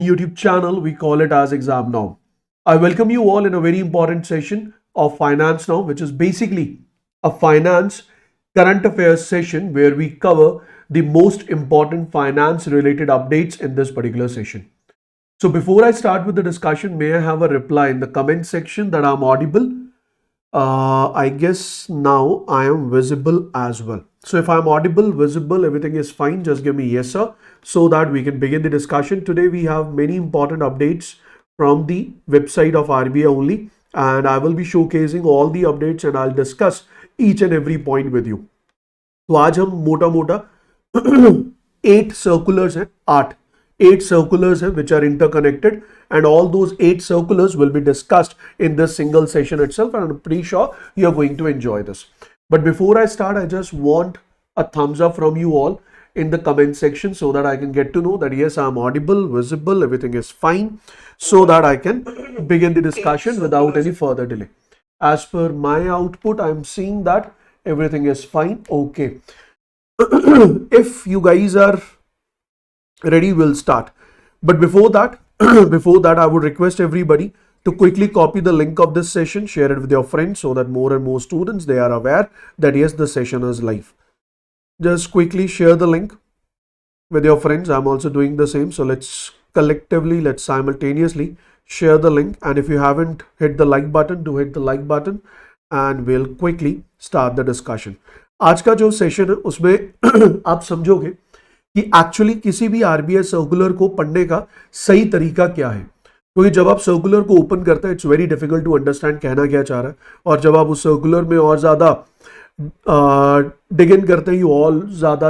YouTube channel, we call it as Exam Now. I welcome you all in a very important session of Finance Now, which is basically a finance current affairs session where we cover the most important finance related updates in this particular session. So before I start with the discussion, may I have a reply in the comment section that I'm audible? I guess now I am visible as well. So if I'm audible, visible, everything is fine, just give me yes sir, so that we can begin the discussion. Today we have many important updates from the website of RBI only, and I will be showcasing all the updates and I'll discuss each and every point with you. तो आज हम मोटा मोटा 8 circulars हैं, 8 circulars हैं which are interconnected, and all those 8 circulars will be discussed in this single session itself, and I'm pretty sure you're going to enjoy this. But before I start, I just want a thumbs up from you all in the comment section so that I can get to know that yes, I'm audible, visible, everything is fine, so that I can begin the discussion without any further delay. As per my output, I'm seeing that everything is fine. Okay. If you guys are ready, we'll start. But before that, I would request everybody to quickly copy the link of this session, share it with your friends so that more and more students, they are aware that yes, the session is live. Just quickly share the link with your friends. I'm also doing the same. So let's simultaneously share the link. And if you haven't hit the like button, do hit the like button, and we'll quickly start the discussion. आज का जो session है उसमें आप समझोगे कि actually किसी भी आरबीआई सर्कुलर को पढ़ने का सही तरीका क्या है, क्योंकि जब आप सर्कुलर को ओपन करते हैं it's very difficult to understand कहना क्या चाह रहा है, और जब आप उस सर्कुलर में और ज़्यादा डिग इन करते हैं,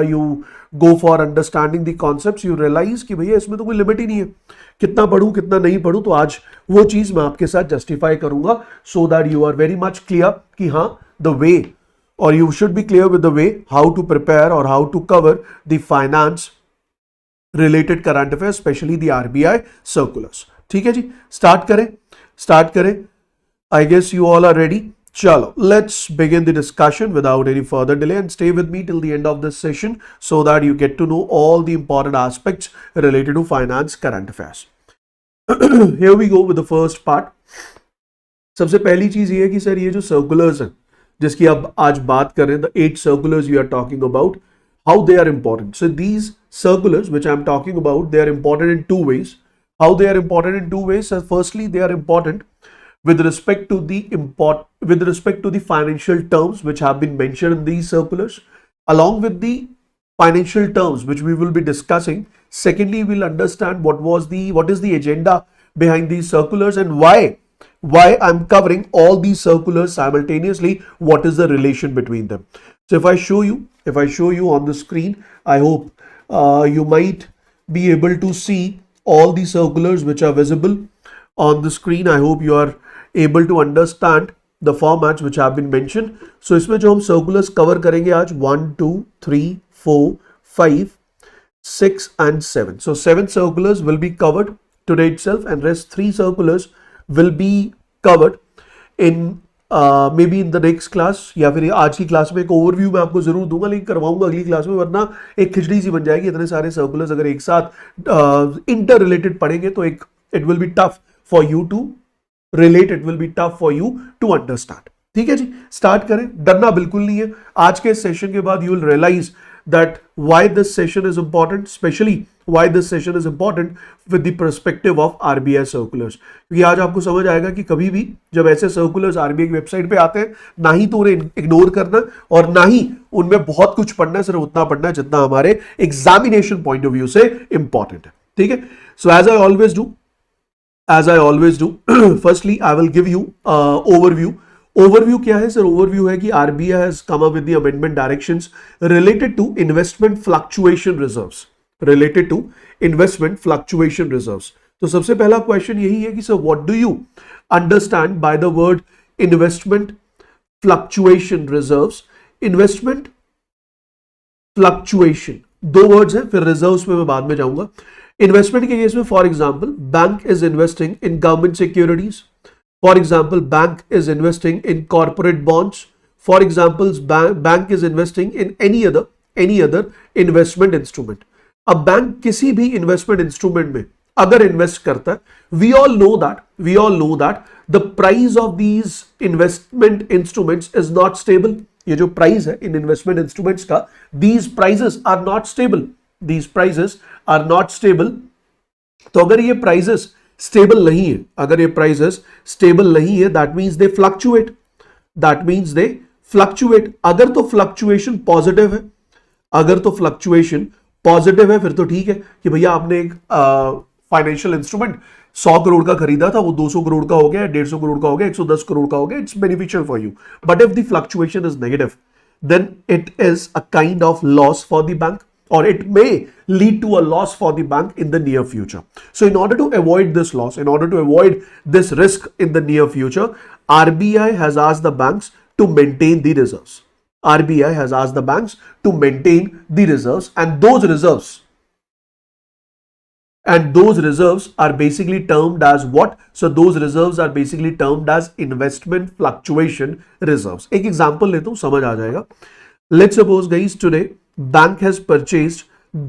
you go for understanding the concepts, you realise कि भैया इसमें तो कोई लिमिट ही नहीं है, कितना पढ़ूं कितना नहीं पढ़ूं. तो आज वो चीज़ मैं आपके साथ जस्टिफाई करूंगा so that you are very much clear कि हाँ the way, or you should be clear with the way how to prepare or how to cover the finance related current affairs, especially the RBI circulars. ठीक है जी, start करें. I guess you all are ready. Chalo, let's begin the discussion without any further delay, and stay with me till the end of this session so that you get to know all the important aspects related to finance current affairs. Here we go with the first part. सबसे पहली चीज ये है कि sir ये जो circulars हैं जिसकी अब आज बात कर रहे हैं, the 8 circulars we are talking about, how they are important. So these circulars which I am talking about, they are important in 2 ways. How they are important in 2 ways? So firstly, they are important with respect to the financial terms which have been mentioned in these circulars, along with the financial terms which we will be discussing. Secondly, we'll understand what is the agenda behind these circulars and why I'm covering all these circulars simultaneously, what is the relation between them. So if I show you on the screen, I hope you might be able to see all the circulars which are visible on the screen. I hope you are able to understand the formats which have been mentioned. So इसमें जो हम circulars cover करेंगे आज 1, 2, 3, 4, 5, 6 and 7. So 7 circulars will be covered today itself, and rest 3 circulars will be covered in maybe in the next class, या फिर आज की class में एक ओवरव्यू मैं आपको जरूर दूंगा, लेकिन करवाऊंगा अगली क्लास में, वरना एक खिचड़ी सी बन जाएगी. इतने सारे सर्कुलर्स अगर एक साथ इंटर रिलेटेड पढ़ेंगे तो एक it will be tough for you to relate, it will be tough for you to understand. ठीक है जी, स्टार्ट करें. डरना बिल्कुल नहीं है. आज के सेशन के बाद you will realise that why this session is important, especially why this session is important with the perspective of RBI circulars. क्योंकि आज आपको समझ आएगा कि कभी भी जब ऐसे सर्कुलर्स RBI की वेबसाइट पे आते हैं, ना ही तो उन्हें इग्नोर करना और ना ही उनमें बहुत कुछ पढ़ना है, सिर्फ उतना पढ़ना है जितना हमारे एग्जामिनेशन पॉइंट ऑफ व्यू से इंपॉर्टेंट है. ठीक है. So as I always do firstly I will give you overview. क्या है सर? ओवरव्यू है कि RBI has come up with the amendment directions related to investment fluctuation reserves. तो सबसे पहला क्वेश्चन यही है कि sir what do you understand by the word investment fluctuation reserves? Investment fluctuation 2 words हैं, फिर रिजर्व्स पे मैं बाद में जाऊंगा. इन्वेस्टमेंट के केस में for example bank is investing in government securities. For example, bank is investing in corporate bonds. For example, bank is investing in any other investment instrument. अब बैंक किसी भी इन्वेस्टमेंट इंस्ट्रूमेंट में अगर invest करता है, we all know that the price of these investment instruments is not stable. ये जो price है इन इन्वेस्टमेंट इंस्ट्रूमेंट्स का, these prices are not stable, these prices are not stable. तो अगर ये प्राइसेस स्टेबल नहीं है, अगर ये प्राइसेस स्टेबल नहीं है, that means they fluctuate, that means they fluctuate. अगर तो फ्लक्चुएशन पॉजिटिव है, अगर तो फ्लक्चुएशन पॉजिटिव है, फिर तो ठीक है कि भैया आपने एक फाइनेंशियल इंस्ट्रूमेंट 100 करोड़ का खरीदा था, वो 200 करोड़ का हो गया, 150 करोड़ का हो गया, 110 करोड़ का हो गया, it's beneficial for you. But if the fluctuation is negative, then it is a kind of loss for the bank, or it may lead to a loss for the bank in the near future. So in order to avoid this loss, in order to avoid this risk in the near future, RBI has asked the banks to maintain the reserves. RBI has asked the banks to maintain the reserves, and those reserves are basically termed as what? So those reserves are basically termed as investment fluctuation reserves. एक example लेता हूं, समझ आ जाएगा. Let's suppose guys, today bank has purchased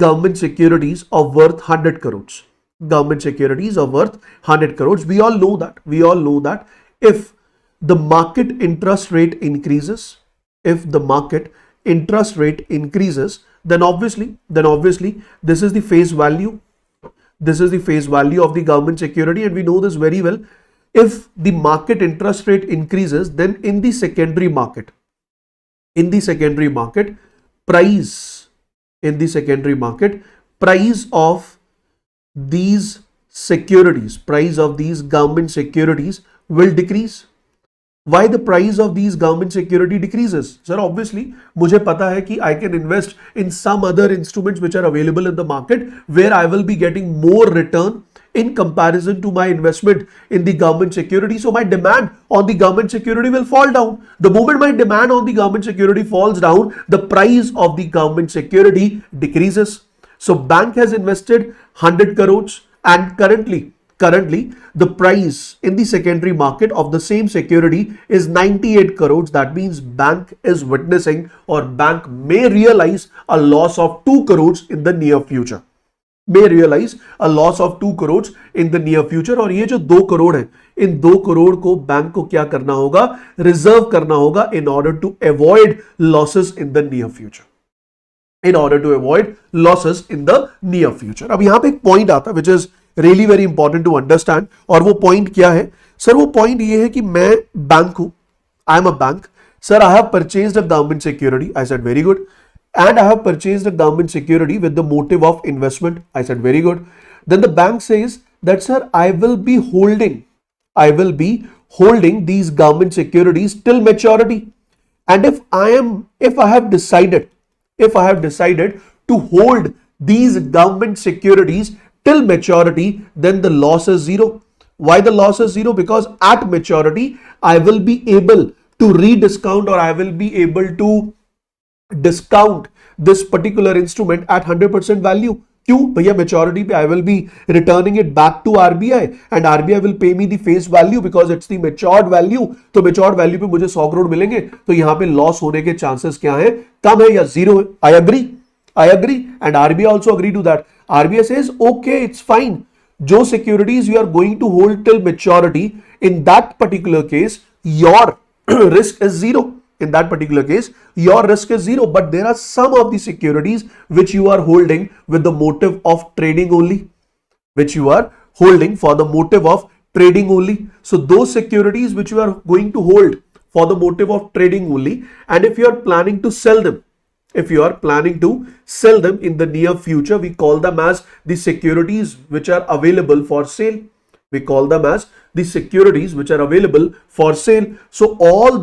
government securities of worth 100 crores. Government securities of worth 100 crores. We all know that if the market interest rate increases, then obviously this is the face value. This is the face value of the government security, and we know this very well. If the market interest rate increases, then in the secondary market, price of these securities, price of these government securities will decrease. Why the price of these government security decreases? Sir, obviously, मुझे पता है कि I can invest in some other instruments which are available in the market where I will be getting more return in comparison to my investment in the government security. So my demand on the government security will fall down. The moment my demand on the government security falls down, the price of the government security decreases. So bank has invested 100 crores, and currently the price in the secondary market of the same security is 98 crores. That means bank is witnessing, or bank may realize a loss of 2 crores in the near future. May realize a loss of 2 crores in the near future. और ये जो 2 करोड़ है, इन 2 करोड़ को bank को क्या करना होगा? Reserve करना होगा in order to avoid losses in the near future. In order to avoid losses in the near future. अब यहाँ पे एक पॉइंट आता है which is really very important to understand. और वो पॉइंट क्या है? सर वो पॉइंट ये है कि मैं बैंक हूं, I am a bank. Sir I have purchased a government security. I said very good. And I have purchased a government security with the motive of investment. I said very good. Then the bank says that, sir, I will be holding these government securities till maturity. And if I have decided to hold these government securities till maturity, then the loss is zero. Why the loss is zero? Because at maturity, I will be able to rediscount, or I will be able to discount this particular instrument at 100% value. क्यों भैया? Maturity पे I will be returning it back to RBI, and RBI will pay me the face value because it's the matured value. तो matured value पे मुझे 100 करोड़ मिलेंगे, तो यहाँ पे लॉस होने के चांसेस क्या है? कम है या जीरो है? I agree, and RBI also agree to that. RBI says okay, it's fine. जो securities you are going to hold till maturity, in that particular case your risk is zero. In that particular case, your risk is zero, but there are some of the securities which you are holding with the motive of trading only, which you are holding for the motive of trading only. So those securities which you are going to hold for the motive of trading only, and if you are planning to sell them, in the near future, we call them as the securities which are available for sale. We call them as the securities which are available for sale. So all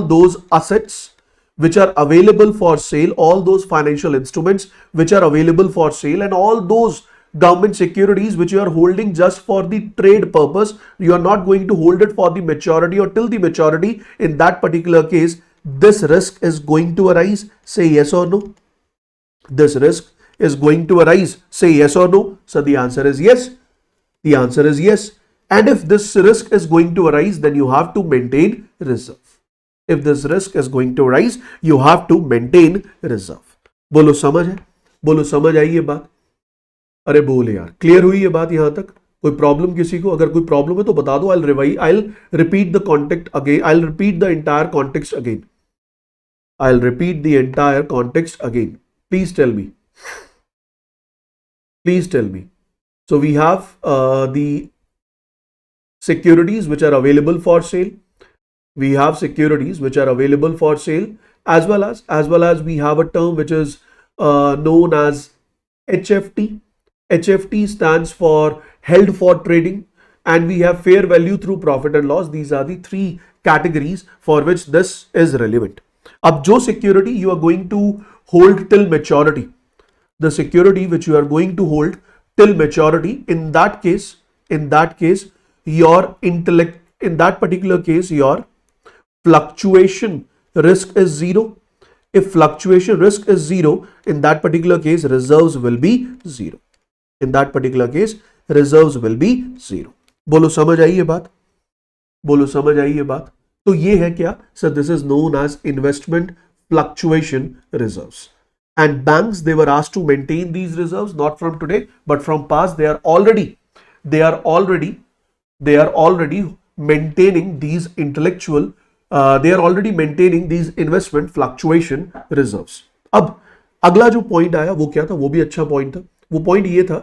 those assets which are available for sale, all those financial instruments which are available for sale, and all those government securities which you are holding just for the trade purpose, you are not going to hold it for the maturity or till the maturity. In that particular case, this risk is going to arise. Say yes or no. This risk is going to arise. Say yes or no. So the answer is yes. The answer is yes. And if this risk is going to arise, then you have to maintain reserve. If this risk is going to arise, you have to maintain reserve. बोलो समझ है? बोलो समझ आई ये बात? अरे बोल यार, क्लियर हुई ये बात यहां तक? कोई प्रॉब्लम किसी को? अगर कोई प्रॉब्लम है तो बता दो, I repeat the contact again, I repeat the entire context again, I'll repeat the entire context again. Please tell me. Please tell me. So we have the securities which are available for sale. We have securities which are available for sale, as well as we have a term which is known as HFT. HFT stands for held for trading, and we have fair value through profit and loss. These are the three categories for which this is relevant. अब जो security you are going to hold till maturity, the security which you are going to hold till maturity, in that case your intellect, in that particular case your fluctuation risk is zero. If fluctuation risk is zero, in that particular case reserves will be zero. In that particular case reserves will be zero. बोलो समझ आई ये बात? बोलो समझ आई ये बात? तो ये है क्या sir? This is known as investment fluctuation reserves. And banks, they were asked to maintain these reserves not from today but from past. They are already maintaining these they are already maintaining these investment fluctuation reserves. अब अगला जो point आया वो क्या था? वो भी अच्छा पॉइंट था. वो पॉइंट ये था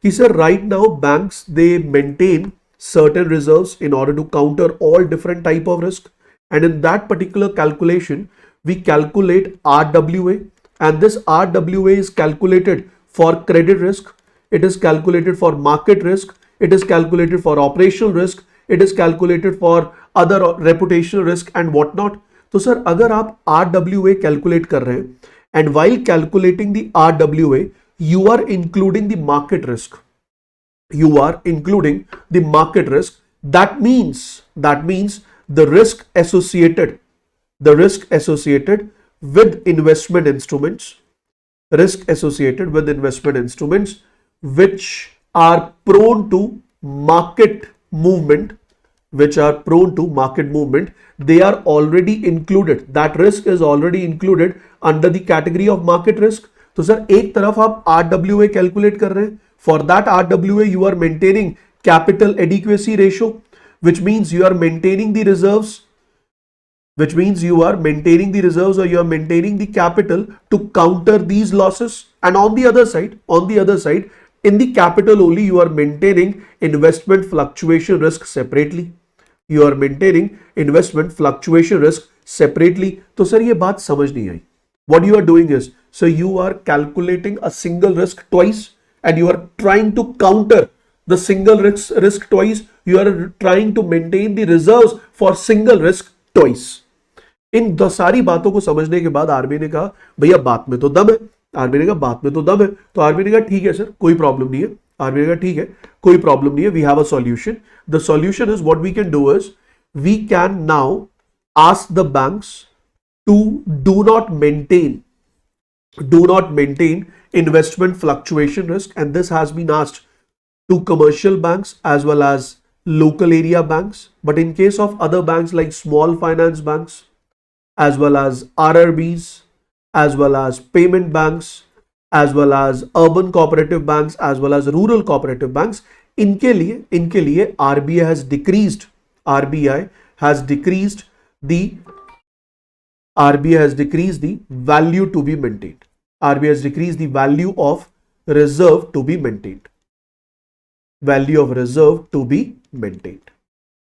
कि sir right now banks they maintain certain reserves in order to counter all different type of risk, and in that particular calculation we calculate RWA, and this RWA is calculated for credit risk, it is calculated for market risk, it is calculated for operational risk, it is calculated for other reputational risk and whatnot. तो sir अगर आप RWA calculate कर रहे हैं and while calculating the RWA you are including the market risk, that means the risk associated with investment instruments, which are prone to market movement, they are already included, that risk is already included under the category of market risk. तो sir एक तरफ आप RWA calculate कर रहे हैं, for that RWA you are maintaining capital adequacy ratio, which means you are maintaining the reserves, or you are maintaining the capital to counter these losses. And on the other side, in the capital only you are maintaining investment fluctuation risk separately. तो sir ये बात समझ नहीं आई. What you are doing is, so you are calculating a single risk twice and you are trying to counter the single risk twice. You are trying to maintain the reserves for single risk twice. इन दो सारी बातों को समझने के बाद RBI ने कहा भैया बात में तो दम है. तो आरबीआई ने कहा ठीक है सर, कोई प्रॉब्लम नहीं है. आरबीआई ने कहा ठीक है, कोई प्रॉब्लम नहीं है, we have a solution. The solution is, what we can do is, we can now ask the banks to do not maintain investment fluctuation risk, and this has been asked to commercial banks as well as local area banks. But in case of other banks like small finance banks, as well as RRBs, as well as payment banks, as well as urban cooperative banks, as well as rural cooperative banks, इनके लिए RBI has decreased the value to be maintained. RBI has decreased the value of reserve to be maintained.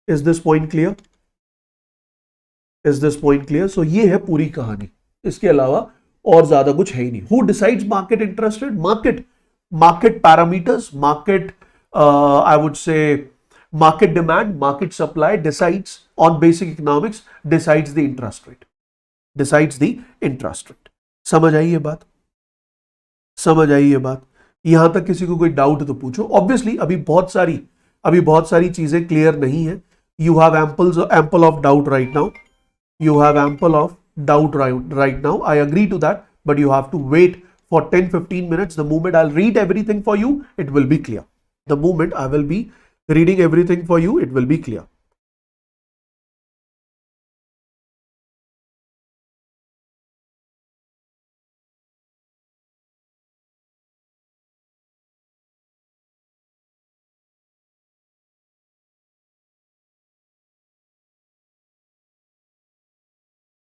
Is this point clear? So ये है पूरी कहानी. इसके अलावा और ज्यादा कुछ है ही नहीं. Who decides market interest rate? Market parameters, I would say market demand, market supply decides on basic economics, decides the interest rate. समझ आई ये बात? यहां तक किसी को कोई डाउट तो पूछो. ऑब्वियसली अभी बहुत सारी चीजें क्लियर नहीं है. You have ample of doubt right now. I agree to that, but you have to wait for 10-15 minutes. The moment I'll read everything for you, it will be clear. The moment I will be reading everything for you, it will be clear.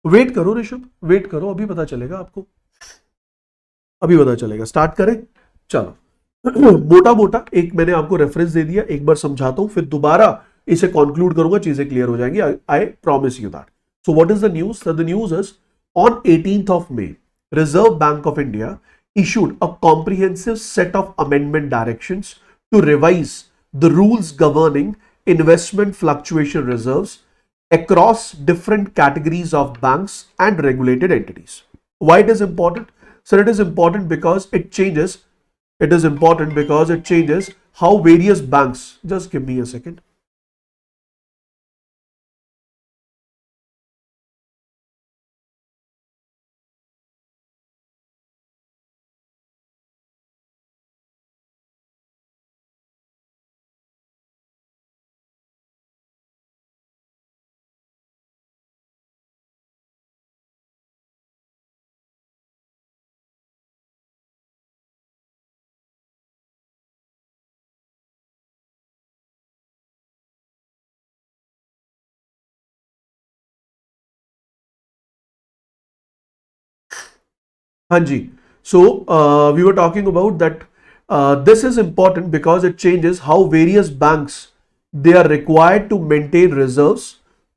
Wait करो Rishabh, wait करो, अभी पता चलेगा आपको, अभी पता चलेगा। Start करें, चलो। मोटा मोटा एक मैंने आपको रेफरेंस दे दिया, एक बार समझाता हूं, फिर दोबारा इसे कंक्लूड करूंगा, चीजें क्लियर हो जाएंगी। I promise you that. So what is the news? The news is on 18th of May, Reserve Bank of India issued a comprehensive set of amendment directions to revise the rules governing investment fluctuation reserves across different categories of banks and regulated entities. Why it is important? Sir, it is important because it changes. It is important because it changes how various banks. Just give me a second. Hanji. So we were talking about that. This is important because it changes how various banks, they are required to maintain reserves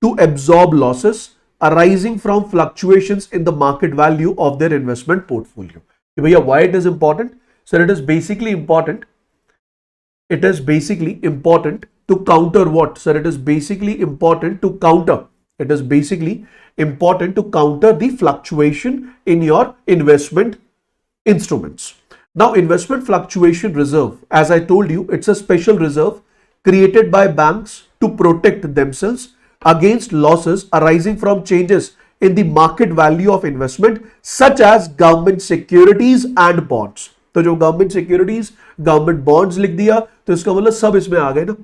to absorb losses arising from fluctuations in the market value of their investment portfolio. Bhaiya, why it is important? Sir, it is basically important. It is basically important to counter what? Sir, it is basically important to counter. It is basically important to counter the fluctuation in your investment instruments. Now, investment fluctuation reserve, as I told you, it's a special reserve created by banks to protect themselves against losses arising from changes in the market value of investment, such as government securities and bonds. तो जो government securities, government bonds लिख दिया, तो इसका मतलब सब इसमें आ गए ना,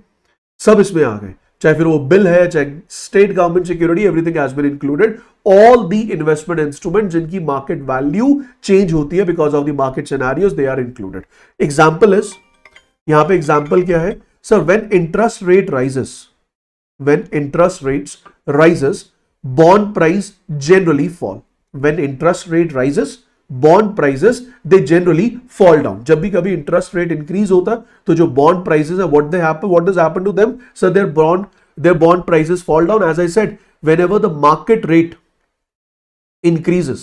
सब इसमें आ गए, चाहे फिर वो बिल है, चाहे state government security, everything has been included. All the investment instrument जिनकी मार्केट वैल्यू चेंज होती है because of the market scenarios, they are included. Example is, यहां पे एग्जांपल क्या है sir? When interest rate rises, when interest rates rises, bond price generally fall. When interest rate rises, bond prices they generally fall down. जब भी कभी interest rate increase होता है तो जो bond prices है, what does happen to them? So their bond prices fall down. As I said, whenever the market rate increases,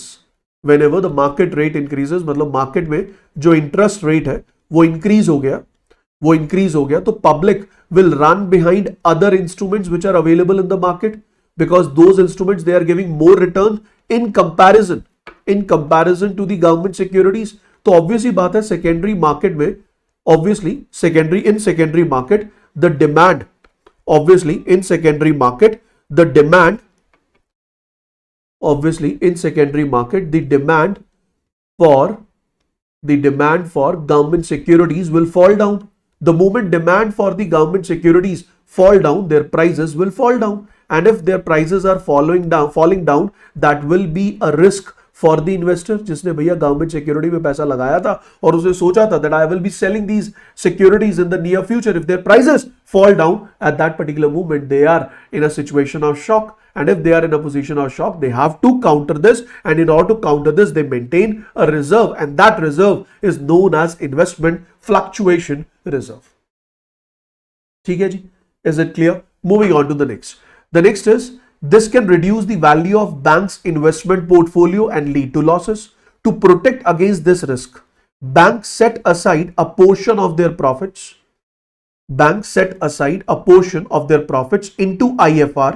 whenever the market rate increases, मतलब market में जो interest rate है वो increase हो गया, तो public will run behind other instruments which are available in the market, because those instruments, they are giving more return in comparison to the government securities. तो obviously बात है secondary market में, obviously in secondary market the demand, obviously in secondary market the demand, obviously in secondary market the demand for government securities will fall down. The moment demand for the government securities fall down, their prices will fall down, and if their prices are falling down, that will be a risk for the investor, जिसने भैया government security में पैसा लगाया था और उसने सोचा था that I will be selling these securities in the near future. If their prices fall down at that particular moment, they are in a situation of shock, and if they are in a position of shock, they have to counter this, and in order to counter this, they maintain a reserve, and that reserve is known as investment fluctuation reserve. ठीक है जी? Is it clear? Moving on to the next. The next is, this can reduce the value of bank's investment portfolio and lead to losses. To protect against this risk, banks set aside a portion of their profits. Banks set aside a portion of their profits into IFR.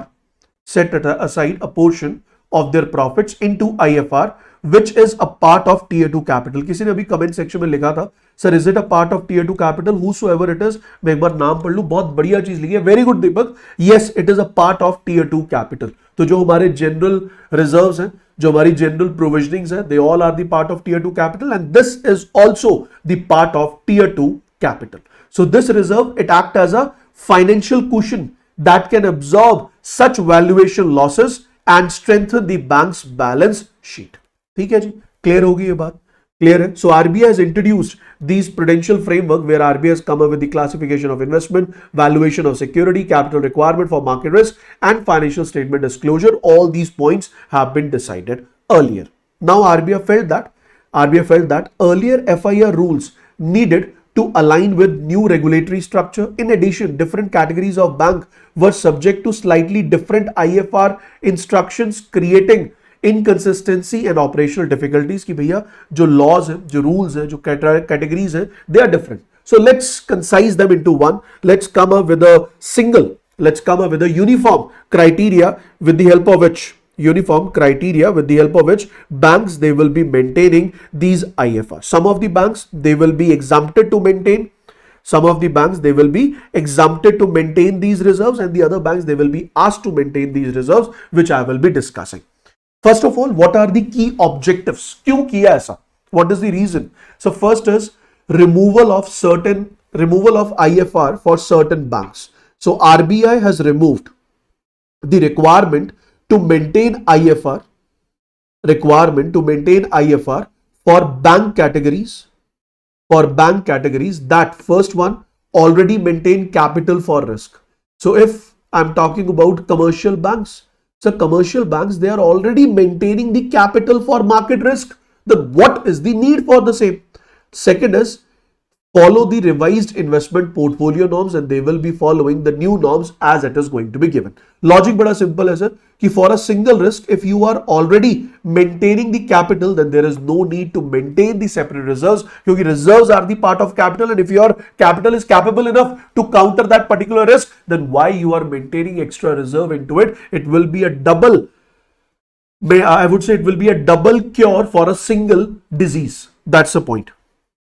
Set aside a portion of their profits into IFR, which is a part of tier 2 capital. किसी ने अभी comment section में लिखा था, sir is it a part of tier 2 capital? whosoever it is, मैं एक बार नाम पढ़ लूं, बहुत बढ़िया चीज लिखी है, very good Deepak. Yes, it is a part of tier 2 capital. तो जो हमारे जनरल रिजर्व्स हैं, जो हमारी जनरल प्रोविजनिंग्स है, they all are the part of tier 2 capital, and this is also the part of tier 2 capital. So this reserve, it acts as a financial cushion that can absorb such valuation losses and strengthen the bank's balance sheet. ठीक है जी, clear होगी ये बात? Clear है? So RBI has introduced these prudential framework where RBI has come up with the classification of investment, valuation of security, capital requirement for market risk, and financial statement disclosure. All these points have been decided earlier. Now RBI felt that earlier FIR rules needed to align with new regulatory structure. In addition, different categories of bank were subject to slightly different IFR instructions, creating inconsistency and operational difficulties कि भैया जो laws हैं, जो rules हैं, जो categories हैं, they are different. So let's concise them into one. Let's come up with a uniform criteria with the help of which banks they will be maintaining these IFR. Some of the banks they will be exempted to maintain. Some of the banks they will be exempted to maintain these reserves, and the other banks they will be asked to maintain these reserves, which I will be discussing. First of all, what are the key objectives? क्यों किया ऐसा? What is the reason? So first is removal of IFR for certain banks. So RBI has removed the requirement to maintain IFR for bank categories that first one already maintain capital for risk. So if I'm talking about commercial banks, so commercial banks, they are already maintaining the capital for market risk. Then what is the need for the same? Second is follow the revised investment portfolio norms, and they will be following the new norms as it is going to be given. Logic bada simple hai sir, कि for a single risk, if you are already maintaining the capital, then there is no need to maintain the separate reserves, because reserves are the part of capital, and if your capital is capable enough to counter that particular risk, then why you are maintaining extra reserve into it? It will be a double, I would say it will be a double cure for a single disease. That's the point.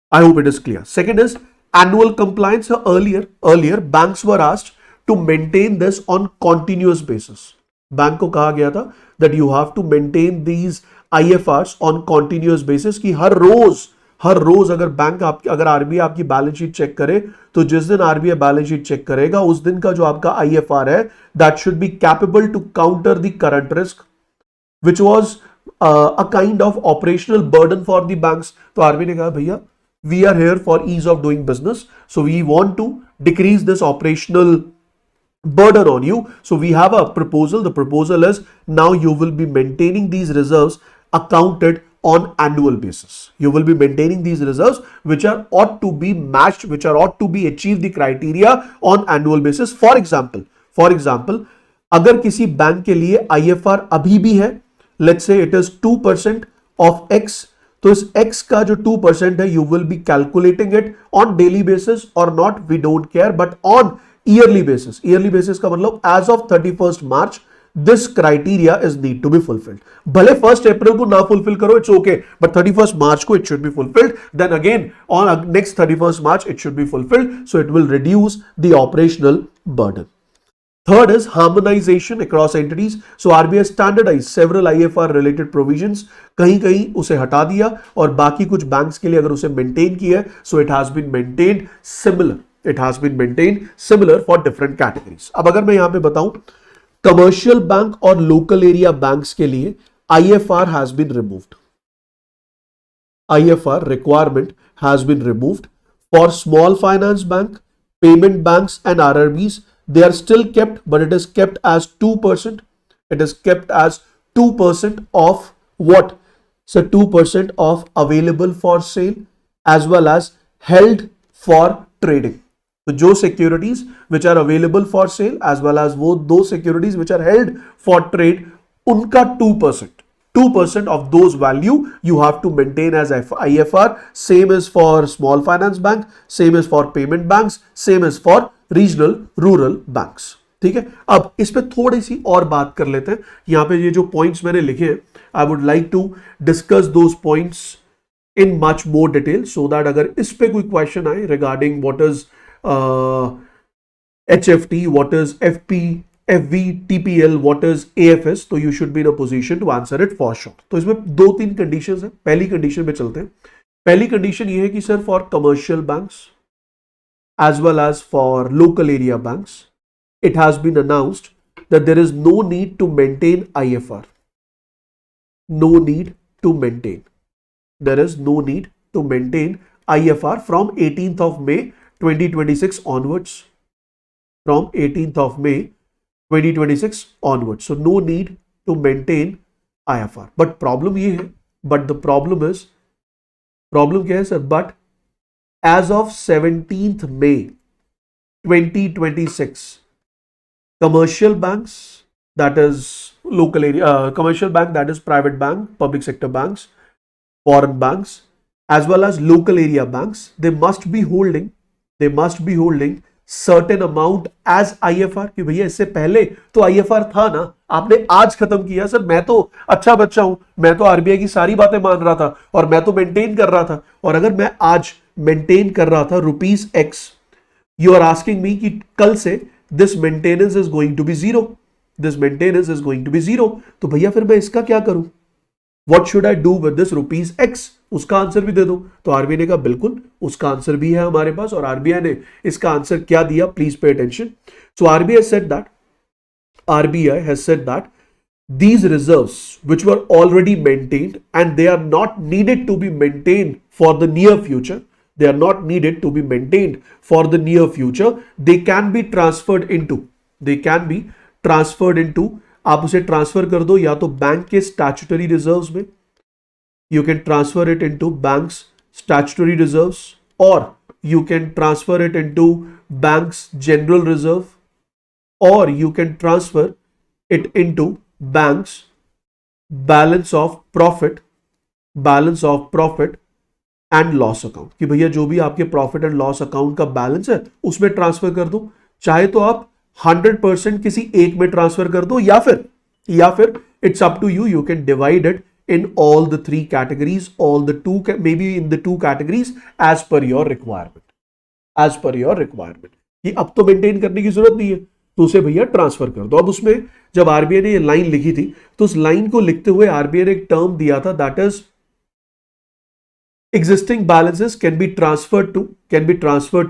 I hope it is clear. Second is annual compliance. Earlier banks were asked to maintain this on continuous basis. Bank को कहा गया था that you have to maintain these IFRs on continuous basis, कि हर रोज अगर RBI आपकी balance sheet check करे, तो जिस दिन आरबीआई बैलेंस शीट चेक करेगा उस दिन का जो आपका IFR है, that should be capable to counter the current risk, which was a kind of operational burden for the banks. तो आरबीआई ने कहा भैया we are here for ease of doing business, so we want to decrease this operational burden on you. So we have a proposal. The proposal is now you will be maintaining these reserves accounted on annual basis. You will be maintaining these reserves which are ought to be matched, which are ought to be achieve the criteria on annual basis. For example, अगर किसी bank के लिए IFR अभी भी है, let's say it is 2% of X, तो इस X का जो 2% है, you will be calculating it on daily basis or not, we don't care, but on yearly basis. Yearly basis का मतलब as of 31st March, this criteria is need to be fulfilled. भले 1st April को ना fulfill करो, it's okay, but 31st March को it should be fulfilled. Then again on next 31st March it should be fulfilled, so it will reduce the operational burden. Third is harmonization across entities. So RBI standardized several IFR related provisions. कहीं उसे हटा दिया और बाकी कुछ banks के लिए अगर उसे मेंटेन किया, so it has been maintained similar. It has been maintained similar for different categories. अब अगर मैं यहाँ पे बताऊं, कमर्शियल बैंक और लोकल एरिया बैंक्स के लिए IFR has been removed. IFR requirement has been removed. For small finance bank, payment banks and RRBs, they are still kept, but it is kept as 2%. It is kept as 2% of what? So 2% of available for sale as well as held for trading. So जो securities which are available for sale as well as वो those securities which are held for trade, उनका 2% of those value you have to maintain as IFR. Same is for small finance bank, same is for payment banks, same is for regional rural banks. ठीक है, अब इस पे थोड़ी सी और बात कर लेते हैं. यहां पे ये जो पॉइंट्स मैंने लिखे हैं, I would like to discuss those points in much more detail, so that अगर इस पे कोई क्वेश्चन आए regarding what is HFT, what is FP, FV, TPL, what is AFS, तो you should be in a position to answer it for sure. तो इसमें 2-3 conditions हैं. पहली कंडीशन पे चलते हैं. पहली कंडीशन ये है कि sir for commercial banks as well as for local area banks, it has been announced that there is no need to maintain IFR. No need to maintain. there is no need to maintain IFR from 18th of May 2026 onwards. From 18th of May 2026 onwards. So no need to maintain IFR. But problem ये है, but the problem क्या है sir? But as of 17th May 2026, commercial banks, that is local area, commercial bank, that is private bank, public sector banks, foreign banks, as well as local area banks, they must be holding certain amount as IFR. कि भैया इससे पहले तो IFR था ना, आपने आज खत्म किया सर, मैं तो अच्छा बच्चा हूं, मैं तो RBI की सारी बातें मान रहा था और मैं तो मेंटेन कर रहा था, और अगर मैं आज मेंटेन कर रहा था ₹X, you are asking me कि कल से this maintenance is going to be zero, तो भैया फिर मैं इसका क्या करूं? What should I do with this ₹X? उसका आंसर भी दे दो। तो आरबीआई ने कहा बिल्कुल, उसका आंसर भी है हमारे पास, और आरबीआई ने इसका आंसर क्या दिया, please pay attention. So RBI has said that these reserves which were already maintained and they are not needed to be maintained for the near future, they are not needed to be maintained for the near future, they can be transferred into, आप उसे transfer कर दो या तो bank के statutory reserves में, you can transfer it into banks statutory reserves, और you can transfer it into banks general reserve, और you can transfer it into banks balance of profit and loss account, कि भैया जो भी आपके profit and loss account का balance है उसमें ट्रांसफर कर दो। चाहे तो आप 100% किसी एक में ट्रांसफर कर दो, या फिर it's up to you can divide it in all the 3 categories, may be in the 2 categories as per your requirement, कि अब तो मेंटेन करने की जरूरत नहीं है तो उसे भैया ट्रांसफर कर दो। अब उसमें जब आरबीआई ने ये लाइन लिखी थी तो उस लाइन को लिखते हुए आरबीआई ने एक टर्म दिया था, that is existing balances can be transferred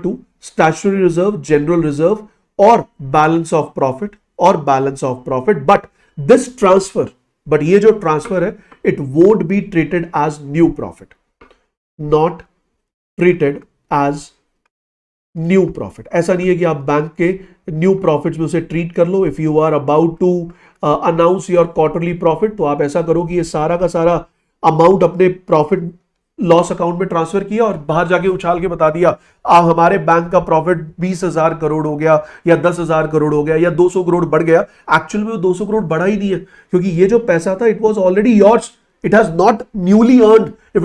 to statutory reserve, general reserve, or balance of profit, but this transfer, but ये जो ट्रांसफर है, it won't be treated as new profit, not treated as new profit। ऐसा नहीं है कि आप bank के new profits में उसे ट्रीट कर लो। If you are about to announce your quarterly profit, तो आप ऐसा करो कि ये सारा का सारा अमाउंट अपने प्रॉफिट लॉस अकाउंट में ट्रांसफर किया और बाहर जाके उछाल के बता दिया हमारे बैंक का प्रॉफिट 20,000 करोड़ हो गया या 10,000 करोड़ हो गया या 200 करोड़ बढ़ गया। एक्चुअल में वो 200 करोड़ बढ़ा ही नहीं है, क्योंकि ये जो पैसा था it was already yours, it has not newly earned. if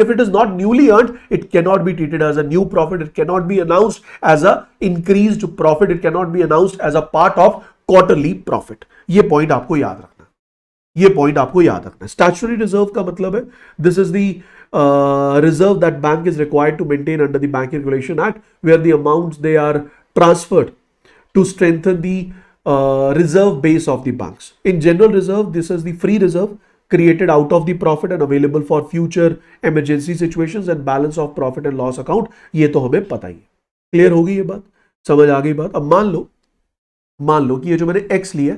it is not newly earned, it cannot be treated as a new profit, it cannot be announced as a increased profit, it cannot be announced as a part of quarterly profit। ये point आपको याद रखना। Statutory reserve का मतलब है this is the reserve that bank is required to maintain under the Banking Regulation Act, where the amounts they are transferred to strengthen the reserve base of the banks. In general reserve, this is the free reserve created out of the profit and available for future emergency situations, and balance of profit and loss account, ये तो हमें पता ही है। Clear हो गई ये बात, समझ आ गई बात। अब मान लो कि ये जो मैंने x लिया,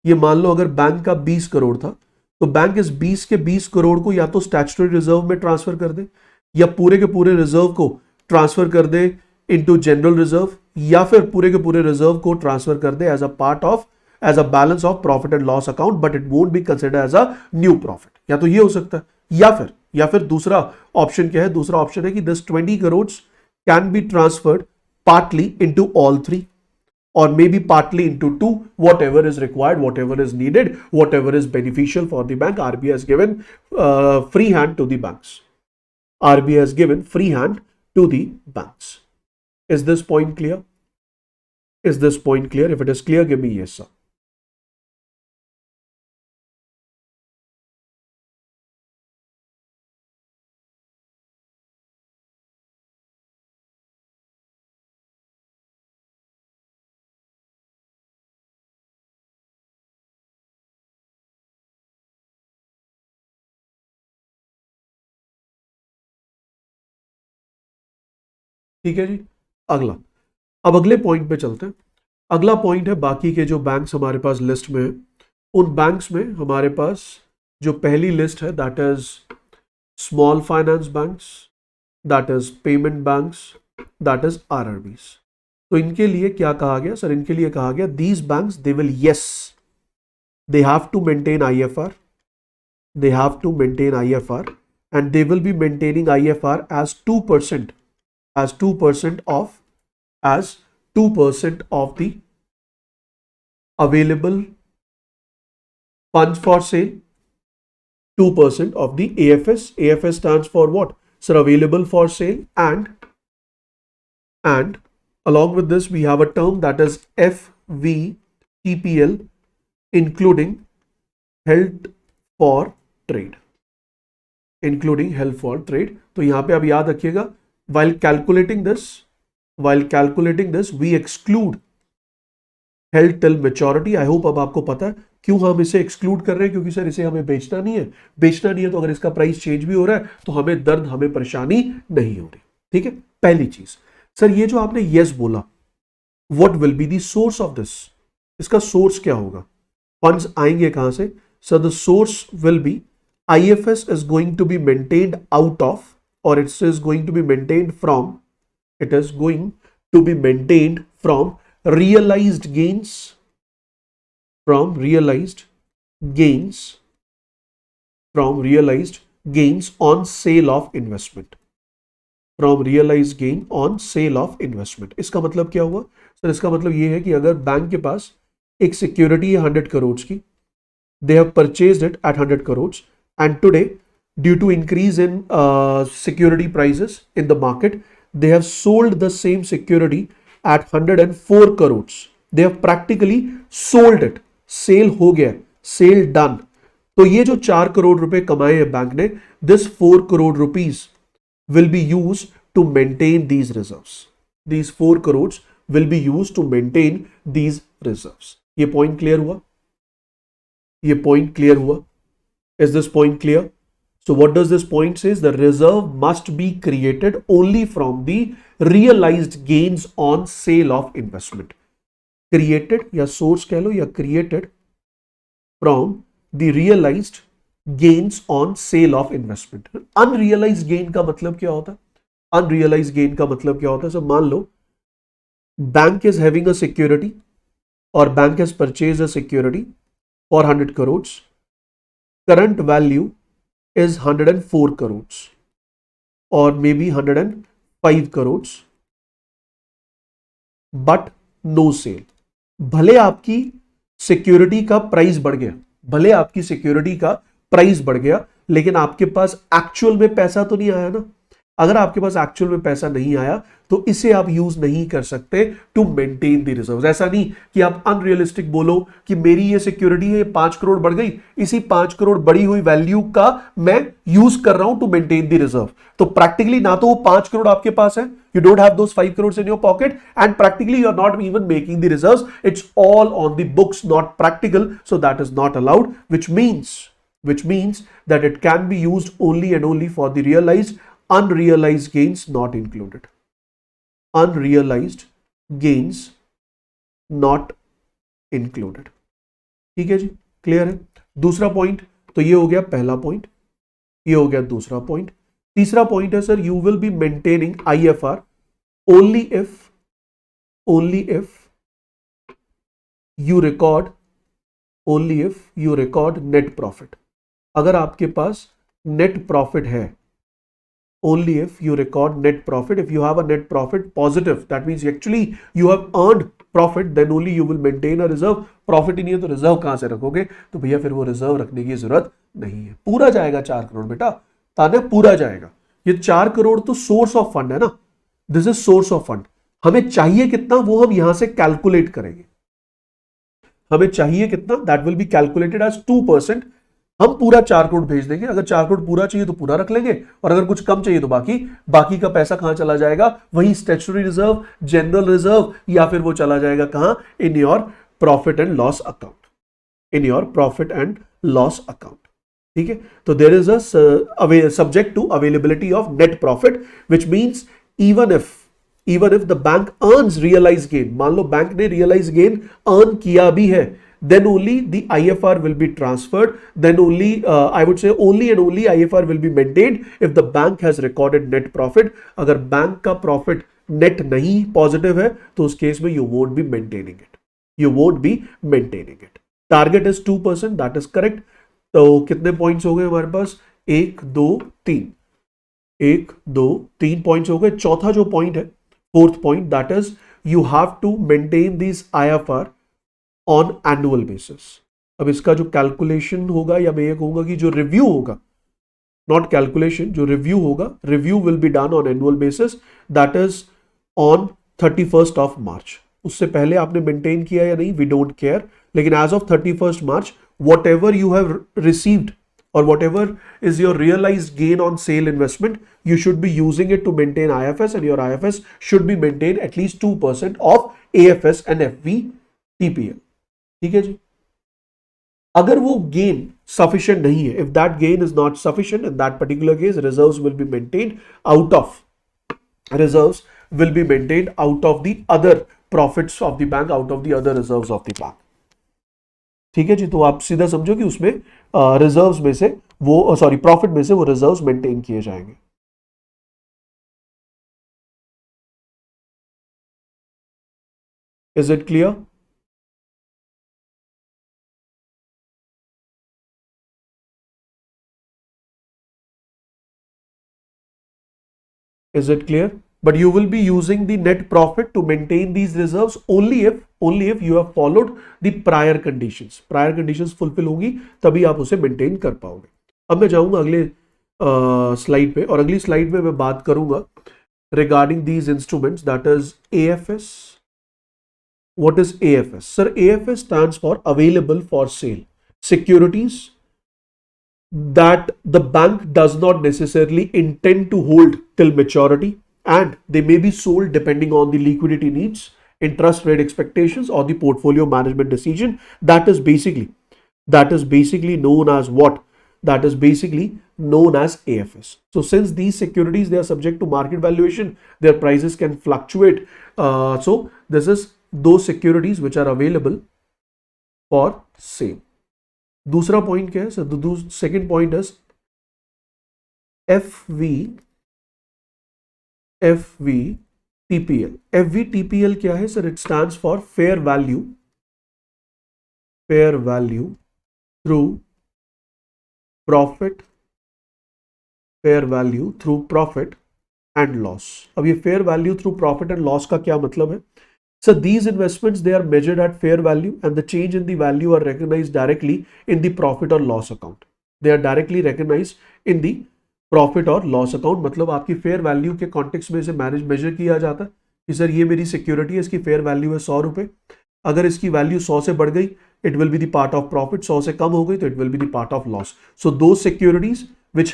ये मान लो अगर बैंक का 20 करोड़ था, तो बैंक इस 20 के 20 करोड़ को या तो स्टैट्यूटरी रिजर्व में ट्रांसफर कर दे, या पूरे के पूरे रिजर्व को ट्रांसफर कर दे इनटू जनरल रिजर्व, या फिर पूरे के पूरे रिजर्व को ट्रांसफर कर दे as a balance of profit and loss account, but it won't be considered as a new profit. या तो ये हो सकता है, या फिर दूसरा ऑप्शन क्या है, दूसरा ऑप्शन है कि this 20 crore can be transferred partly into all 3, or maybe partly into 2, whatever is required, whatever is needed, whatever is beneficial for the bank. RBI has given free hand to the banks. Is this point clear? If it is clear, give me yes, sir. ठीक है जी। अब अगले point पे चलते हैं। अगला point है बाकी के जो बैंक्स हमारे पास लिस्ट में है, उन बैंक्स में हमारे पास जो पहली लिस्ट है that is small finance banks, that is payment banks, that is RRBs. तो इनके लिए क्या कहा गया सर? इनके लिए कहा गया these banks they will, yes, they have to maintain IFR, they have to maintain IFR, and they will be maintaining IFR as 2%, as 2% of the available funds for sale, 2% of the AFS. AFS stands for what? Sir, available for sale, and along with this we have a term that is FVTPL, including held for trade, including held for trade. तो यहां पे अब याद रखिएगा, while calculating this we exclude held till maturity. I hope अब आपको पता है क्यों हम इसे एक्सक्लूड कर रहे हैं, क्योंकि सर इसे हमें बेचना नहीं है तो अगर इसका प्राइस चेंज भी हो रहा है तो हमें दर्द, हमें परेशानी नहीं हो रही. ठीक है. पहली चीज सर, ये जो आपने यस बोला, what will be the source of this? इसका सोर्स क्या होगा? फंड्स आएंगे कहां से? Sir the source will be IFS is going to be maintained out of, or it is going to be maintained from, it is going to be maintained from realized gains, from realized gains on sale of investment, from realized gain on sale of investment. इसका मतलब क्या हुआ sir? इसका मतलब ये है कि अगर बैंक के पास एक सिक्योरिटी है 100 करोड़ की, they have purchased it at 100 crores, and today due to increase in security prices in the market, they have sold the same security at 104 crores. They have practically sold it. Sale हो गया, sale done. तो ये जो 4 करोड़ रुपए कमाए हैं bank ने, this 4 crore rupees will be used to maintain these reserves. These 4 crores will be used to maintain these reserves. ये पॉइंट क्लियर हुआ? ये पॉइंट क्लियर हुआ? Is this point clear? So what does this point says? The reserve must be created only from the realized gains on sale of investment. Created या source कह लो, या created from the realized gains on sale of investment. Unrealized gain का मतलब क्या होता है? Unrealized gain का मतलब क्या होता है? So मान लो bank is having a security, or bank has purchased a security for 100 crores. Current value is 104 crores or maybe 105 crores, but no sale. भले आपकी सिक्योरिटी का प्राइस बढ़ गया, लेकिन आपके पास एक्चुअल में पैसा तो नहीं आया ना. अगर आपके पास एक्चुअल में पैसा नहीं आया तो इसे आप यूज नहीं कर सकते टू मेंटेन द रिजर्व्स. ऐसा नहीं कि आप अनरियलिस्टिक बोलो कि मेरी ये सिक्योरिटी है 5 करोड़ बढ़ गई, इसी 5 करोड़ बढ़ी हुई वैल्यू का मैं यूज कर रहा हूं टू मेंटेन द रिजर्व. तो प्रैक्टिकली ना तो वो 5 करोड़ आपके पास है, you don't have those 5 crore in your pocket, and practically you are not even making the reserves. It's all on the books, not practical. So that is not allowed, which means that it can be used only and only for the realized. Unrealized gains not included. Unrealized gains not included. ठीक है जी, clear है? दूसरा point, तो ये हो गया पहला पॉइंट, ये हो गया दूसरा पॉइंट. तीसरा पॉइंट है sir, you will be maintaining IFR only if you record net profit. अगर आपके पास नेट प्रॉफिट है, only if you record net profit. If you have a net profit positive, that means actually you have earned profit, then only you will maintain a reserve. Profit ही नहीं है तो reserve कहां से रखोगे? तो भैया फिर वो रिजर्व रखने की जरूरत नहीं है. पूरा जाएगा 4 करोड़ बेटा, ताने पूरा जाएगा. ये 4 करोड़ तो सोर्स ऑफ फंड है ना, this is source of fund. हमें चाहिए कितना वो हम यहां से कैलकुलेट करेंगे. हमें चाहिए कितना, that will be calculated as 2%. हम पूरा 4 करोड़ भेज देंगे. अगर 4 करोड़ पूरा चाहिए तो पूरा रख लेंगे, और अगर कुछ कम चाहिए तो बाकी का पैसा कहां चला जाएगा? वही स्टैट्यूटरी रिजर्व, जनरल रिजर्व, या फिर वो चला जाएगा कहां? In your profit and loss account. In your profit and loss account. ठीक है. तो there is a subject to availability of net profit, which means even if the bank earns realise gain. मान लो बैंक ने realise gain earn किया भी है, then only the IFR will be transferred. Then only, I would say only and only IFR will be maintained if the bank has recorded net profit. अगर bank का profit net नहीं positive है, तो उस case में you won't be maintaining it. You won't be maintaining it. Target is 2%, that is correct. तो कितने points हो गए हमारे पास? 1, 2, 3. 1, 2, 3 points हो गए. चौथा जो point है, fourth point, that is you have to maintain these IFR on annual basis. अब इसका जो कैलकुलेशन होगा, या मैं ये कहूंगा कि जो रिव्यू होगा, नॉट कैलकुलेशन, जो रिव्यू होगा, review will be done on annual basis, that is on 31st of March. उससे पहले आपने मेंटेन किया या नहीं, वी डोंट केयर, लेकिन as of 31st March whatever you have received or whatever is your realized gain on sale investment, you should be using it to maintain IFS, and your IFS should be maintained at least 2% of AFS and FV TPL. ठीक है जी. अगर वो gain sufficient नहीं है, if that gain is not sufficient in that particular case, reserves will be maintained out of the other profits of the bank, out of the other reserves of the bank. ठीक है जी. तो आप सीधा समझो कि उसमें रिजर्व्स में से वो, सॉरी, प्रॉफिट में से वो रिजर्व्स मेंटेन किए जाएंगे. Is it clear? Is it clear? But you will be using the net profit to maintain these reserves only if you have followed the prior conditions. Prior conditions fulfill होंगी तभी आप उसे maintain कर पाओगे. अब मैं जाऊंगा अगले स्लाइड पे, और अगली स्लाइड में मैं बात करूंगा regarding these instruments, that is AFS. What is AFS? Sir, AFS stands for available for sale securities that the bank does not necessarily intend to hold till maturity, and they may be sold depending on the liquidity needs, interest rate expectations, or the portfolio management decision. That is basically known as what? That is basically known as AFS. So since these securities, they are subject to market valuation, their prices can fluctuate. So this is those securities which are available for sale. दूसरा point क्या है sir? Second point है FV TPL. FV TPL क्या है sir? It stands for fair value through profit, fair value through profit and loss. अब ये fair value through profit and loss का क्या मतलब है? So these investments, they are measured at fair value, and the change in the value are recognized directly in the profit or loss account. They are directly recognized in the profit or loss account. मतलब आपकी fair value के context में इसे measure किया जाता है कि sir ये मेरी security है, इसकी fair value है 100 रुपए. अगर इसकी value 100 से बढ़ गई, it will be the part of profit. 100 से कम हो गई तो it will be the part of loss. So those securities which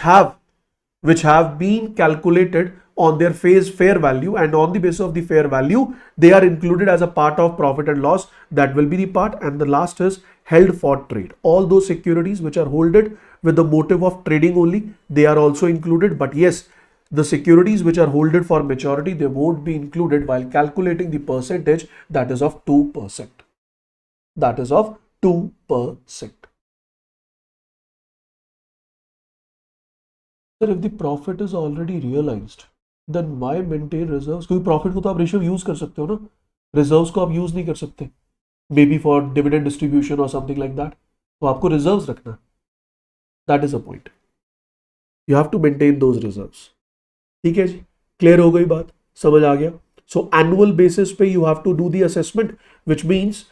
have been calculated on their fair value, and on the basis of the fair value, they are included as a part of profit and loss. That will be the part. And the last is held for trade. All those securities which are holded with the motive of trading only, they are also included. But yes, the securities which are holded for maturity, they won't be included while calculating the percentage, that is of 2%. That is of 2%. Sir, if the profit is already realized, then why maintain reserves? क्योंकि profit को तो आप ratio use कर सकते हो ना, reserves को आप यूज नहीं कर सकते, may be for dividend distribution और समथिंग लाइक दैट. तो आपको रिजर्व्स रखना, that is a point. You have to maintain those reserves. ठीक है जी, क्लियर हो गई बात, समझ आ गया. सो एनुअल बेसिस पे you have to do the assessment, which means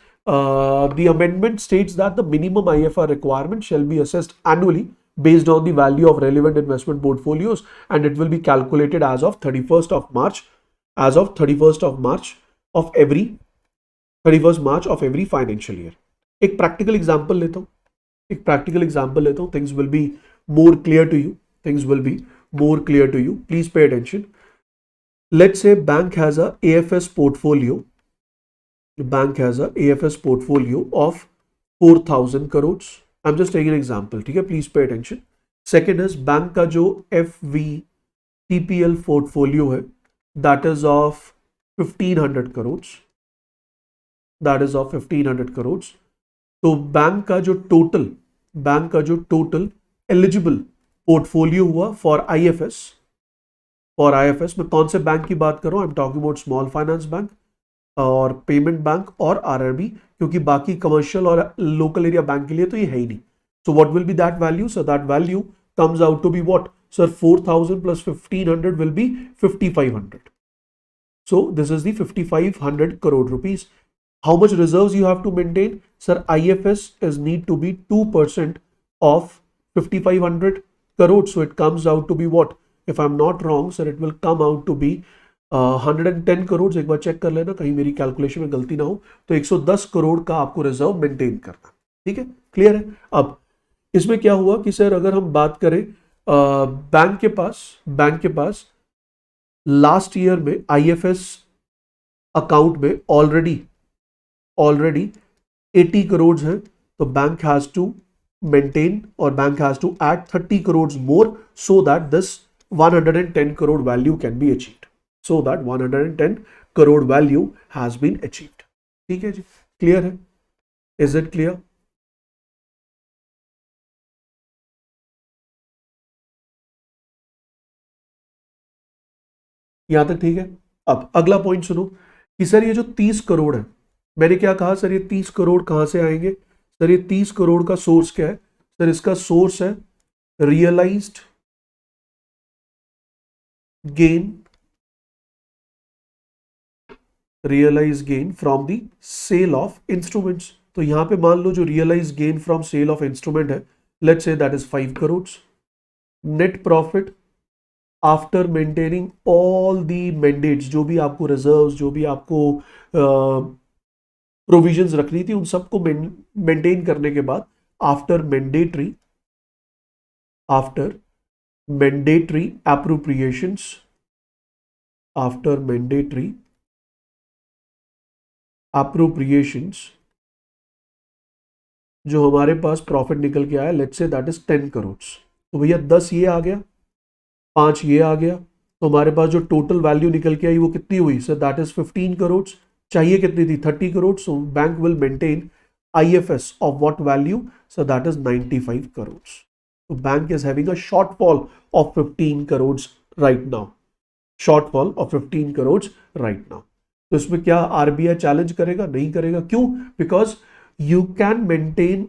the amendment states that the minimum IFR requirement shall be assessed annually based on the value of relevant investment portfolios, and it will be calculated as of 31st of March, of every 31st March of every financial year. एक practical example लेता हूँ, things will be more clear to you. Please pay attention. Let's say bank has a AFS portfolio. The bank has a AFS portfolio of 4,000 crores. I'm just taking an example. ठीक है, please pay attention. Second is bank का जो FV TPL portfolio है, that is of 1,500 crores. तो bank का जो total eligible portfolio हुआ for IFS में कौन से बैंक की बात करूं? I am talking about small finance bank और पेमेंट बैंक और आरआरबी, क्योंकि बाकी कमर्शियल और लोकल एरिया बैंक के लिए तो ये है ही नहीं. So what will be that value? So that value comes out to be what sir? 4,000 plus 1,500 will be 5,500. So this is the 5,500 crore rupees. How much reserves you have to maintain? Sir, IFS is need to be 2% of 5,500 crore. So it comes out to be what? If I'm not wrong, sir, it will come out to be 110 crore. एक बार check कर लेना कहीं मेरी calculation में गलती ना हो. तो 110 करोड़ का आपको रिजर्व मेंटेन करना. ठीक है, क्लियर है? अब इसमें क्या हुआ कि सर अगर हम बात करें बैंक के पास लास्ट ईयर में आईएफएस अकाउंट में ऑलरेडी 80 करोड़ है, तो बैंक हैज टू मेंटेन और bank has to add 30 crore more so that this 110 crore value can be achieved. So that 110 crore value has been achieved. ठीक है जी, क्लियर है? Is it clear? यहां तक ठीक है. अब अगला पॉइंट सुनो कि सर ये जो 30 करोड़ है, मैंने क्या कहा सर? ये 30 करोड़ कहां से आएंगे? सर ये 30 करोड़ का सोर्स क्या है? सर इसका सोर्स है realized gain from the sale of instruments. तो यहां पे मान लो जो realize gain from sale of instrument है, let's say that is 5 crore. Net profit after maintaining all the mandates, जो भी आपको रिजर्व्स, जो भी आपको प्रोविजंस रखनी थी, उन सबको मेंटेन करने के बाद आफ्टर मैंडेटरी एप्रोप्रिएशंस, जो हमारे पास प्रॉफिट निकल के आया, let's say that is 10 crore. तो भैया 10 ये आ गया, 5 ये आ गया, तो हमारे पास जो टोटल वैल्यू निकल के आई वो कितनी हुई? Sir that is 15 crore. चाहिए कितनी थी? 30 crore. So bank will maintain IFS of what value? So that is 95 crore. तो bank is having a shortfall of 15 crore right now. तो इसमें क्या आरबीआई चैलेंज करेगा? नहीं करेगा. क्यों? Because you can maintain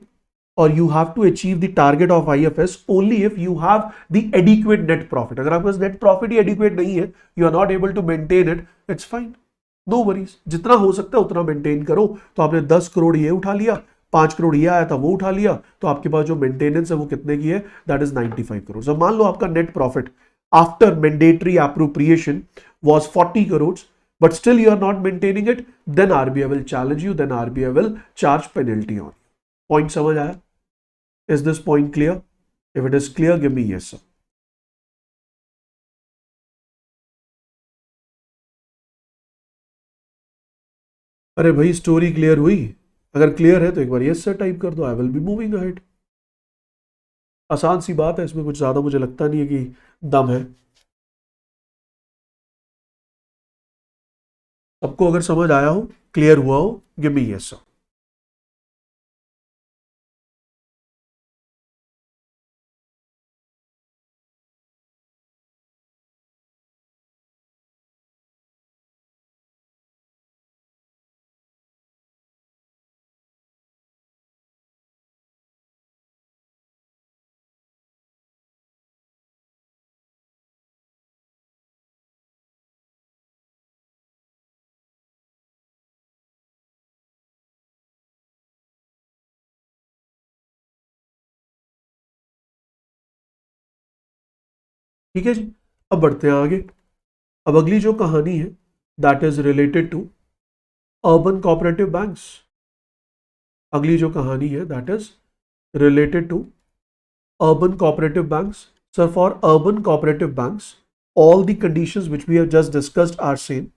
or you have to achieve the target of IFS only if you have the adequate net profit. अगर आपके पास net profit ही adequate नहीं है, you are not able to maintain it, it's fine, no worries. जितना हो सकता है उतना maintain करो. तो आपने 10 करोड़ ये उठा लिया, 5 करोड़ ये आया था वो उठा लिया, तो आपके पास जो मेंटेनेंस है वो कितने की है? That is 95 crore. अब मान लो आपका net profit after mandatory appropriation was 40 crores, but still you are not maintaining it, then RBI will challenge you, then RBI will charge penalty on you. Point समझ आया? Is this point clear? If it is clear, give me yes, sir. अरे भाई story clear हुई? अगर clear है तो एक बार yes sir type कर दो. I will be moving ahead. आसान सी बात है, इसमें कुछ ज्यादा मुझे लगता नहीं है कि दम है. सबको अगर समझ आया हो, क्लियर हुआ हो, गिव मी यस सर. ठीक है जी, अब बढ़ते हैं आगे. अब अगली जो कहानी है that is related to urban cooperative banks. अगली जो कहानी है that is related to urban cooperative banks. So for urban cooperative banks, all the conditions which we have just discussed are same.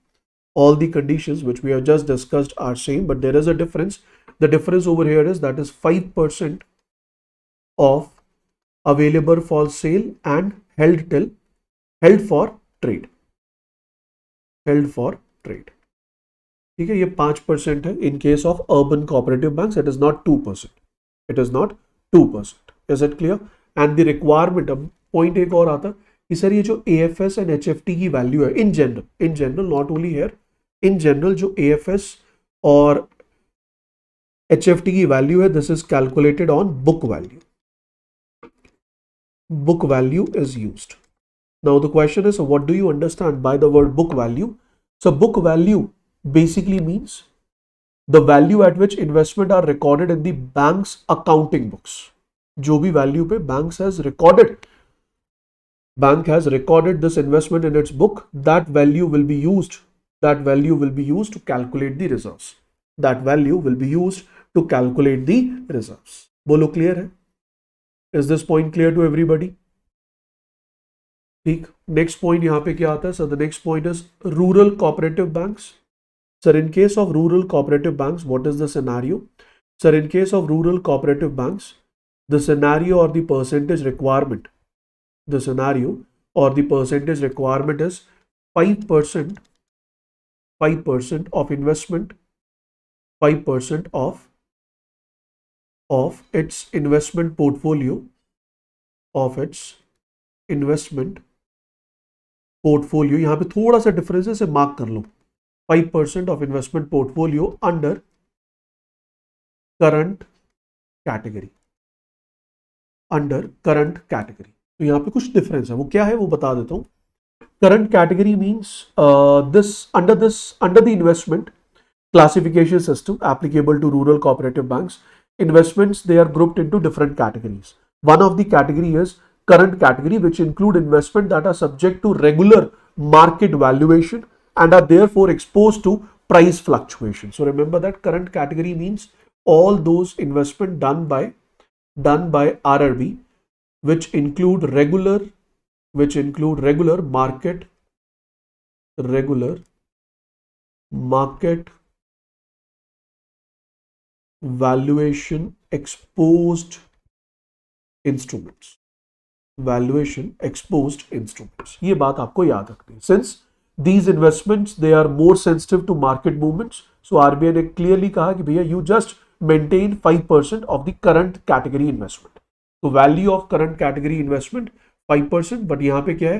All the conditions which we have just discussed are same, but there is a difference. The difference over here is that is 5% of available for sale and held for trade. ठीक है, ये 5% है इन case of urban cooperative banks, it is not 2%, it is not 2%, is it clear? And the requirement, अब point एक और आता है कि सर ये जो एएफएस एंड एचएफटी की वैल्यू है in general not only here, in general जो एएफएस और एचएफटी की वैल्यू है, this is calculated on book value, book value is used. Now the question is, what do you understand by the word book value? So book value basically means the value at which investment are recorded in the bank's accounting books. जो भी value पे bank has recorded this investment in its book, that value will be used to calculate the reserves. That value will be used to calculate the reserves. बोलो clear है? Is this point clear to everybody? ठीक, next point यहाँ पे क्या आता है? So the next point is rural cooperative banks. Sir, in case of rural cooperative banks, what is the scenario? Sir, in case of rural cooperative banks, the scenario or the percentage requirement, is 5% of investment, 5% of its investment portfolio, यहाँ पे थोड़ा सा difference है, इसे mark कर लो, 5% of investment portfolio under current category, तो यहाँ पे कुछ डिफरेंस है, वो क्या है वो बता देता हूँ. Current category means under the investment classification system applicable to rural cooperative banks, investments, they are grouped into different categories. One of the category is current category, which include investment that are subject to regular market valuation and are therefore exposed to price fluctuation. So remember that current category means all those investment done by RRB which include regular market valuation exposed instruments. ये बात आपको याद रखनी है. Since these investments they are more sensitive to market movements, so RBI ने clearly कहा कि भैया you just maintain 5% of the current category investment. तो value of current category investment 5%, but यहाँ पे क्या है,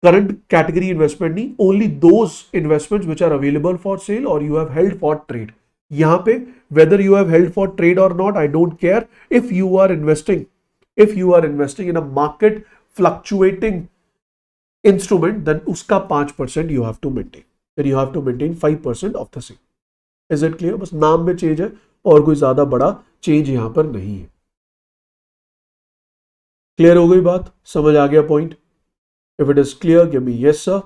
current category investment नहीं, only those investments which are available for sale or you have held for trade. यहाँ पे whether you have held for trade or not, I don't care. If you are investing in a market fluctuating instrument, then उसका 5% you have to maintain. Then you have to maintain 5% of the same. Is it clear? बस नाम में change है और कोई ज्यादा बड़ा change यहाँ पर नहीं है. क्लियर हो गई बात? समझ आ गया point? If it is clear, give me yes sir.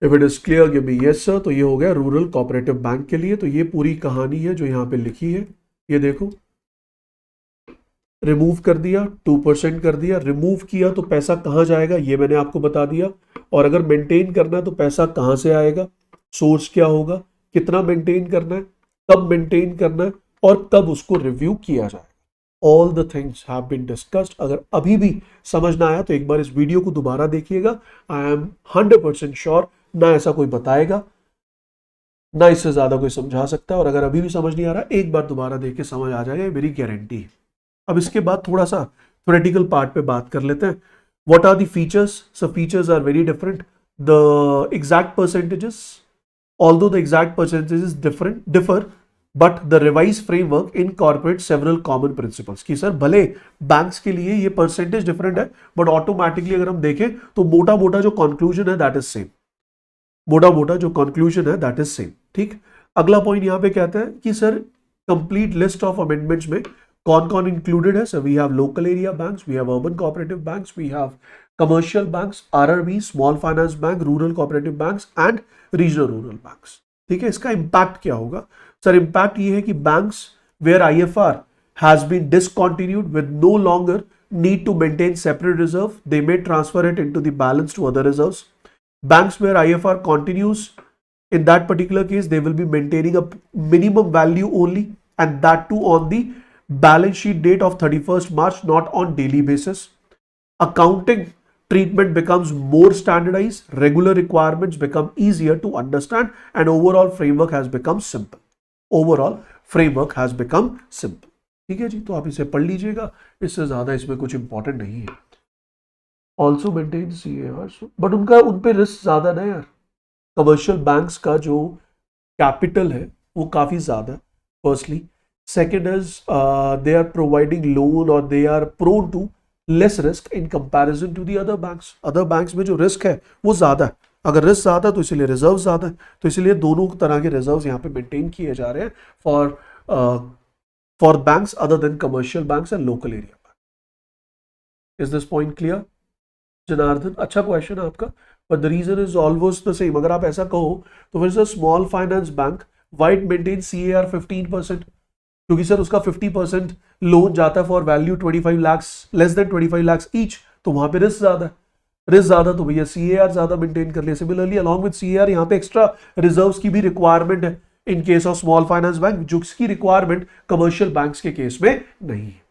If it is clear, give me yes sir. तो ये हो गया रूरल कोऑपरेटिव बैंक के लिए. तो ये पूरी कहानी है जो यहाँ पे लिखी है. ये देखो, रिमूव कर दिया, 2% कर दिया, रिमूव किया तो पैसा कहाँ जाएगा ये मैंने आपको बता दिया. और अगर मेंटेन करना है तो पैसा कहाँ से आएगा, सोर्स क्या होगा, कितना मेंटेन करना है, कब मेंटेन करना है और कब उसको रिव्यू किया जाएगा. All the things have been discussed. अगर अभी भी समझ ना आया तो एक बार इस वीडियो को दोबारा देखिएगा. I am 100% श्योर ना ऐसा कोई बताएगा ना इससे ज्यादा कोई समझा सकता है. और अगर अभी भी समझ नहीं आ रहा, एक बार दोबारा देख के समझ आ जाएगा, मेरी गारंटी है. अब इसके बाद थोड़ा सा थ्योरेटिकल पार्ट पे बात कर लेते हैं. What are the features? So features are very different. The exact percentages, although the exact percentages differ, but the revised framework incorporates several common principles. कि सर भले बैंक्स के लिए ये परसेंटेज डिफरेंट है, बट ऑटोमेटिकली अगर हम देखें तो मोटा मोटा जो कंक्लूजन है दैट इज सेम. ठीक. अगला पॉइंट यहाँ पे कहता है कि sir complete list of amendments में कौन कौन इंक्लूडेड है. Sir we have local area banks, we have urban cooperative banks, we have commercial banks, RRB, small finance bank, rural cooperative banks and regional rural banks. ठीक है. इसका impact क्या होगा? Sir impact ये है कि banks where IFR has been discontinued with no longer need to maintain separate reserve, they may transfer it into the balance to other reserves. Banks where IFR continues, in that particular case, they will be maintaining a minimum value only, and that too on the balance sheet date of 31st March, not on daily basis. Accounting treatment becomes more standardized, regular requirements become easier to understand, and overall framework has become simple. Overall framework has become simple. ठीक है जी, तो आप इसे पढ़ लीजिएगा, इससे ज्यादा इसमें कुछ इंपॉर्टेंट नहीं है. ऑल्सो मेंटेन CAR, बट उनका उन पे रिस्क ज्यादा ना यार. कमर्शियल बैंक्स का जो कैपिटल है वो काफी ज्यादा है, firstly. Second is they are providing loan और they are prone to less risk in comparison to the other banks. Other banks में जो रिस्क है वो ज्यादा है. अगर रिस्क ज्यादा है तो इसलिए रिजर्व ज्यादा है, तो इसलिए दोनों तरह के रिजर्व यहाँ पे मेंटेन किए जा रहे हैं for banks other than commercial banks and local area bank. Is this point clear Janardan? अच्छा क्वेश्चन है आपका, but the reason is almost the same. अगर आप ऐसा कहो तो फिर sir small finance bank why to maintain CAR 15%, क्योंकि सर उसका 50% लोन जाता है for value 25 lakhs, less than 25 lakhs each, तो वहां पे रिस्क ज्यादा है. रिस्क ज्यादा तो भैया CAR ज्यादा मेंटेन कर लिया. सिमिलरली अलॉन्ग विद CAR यहाँ पे एक्स्ट्रा रिजर्व्स की भी रिक्वायरमेंट है इन case of small finance bank, जिसकी रिक्वायरमेंट कमर्शियल बैंक्स के केस में नहीं है.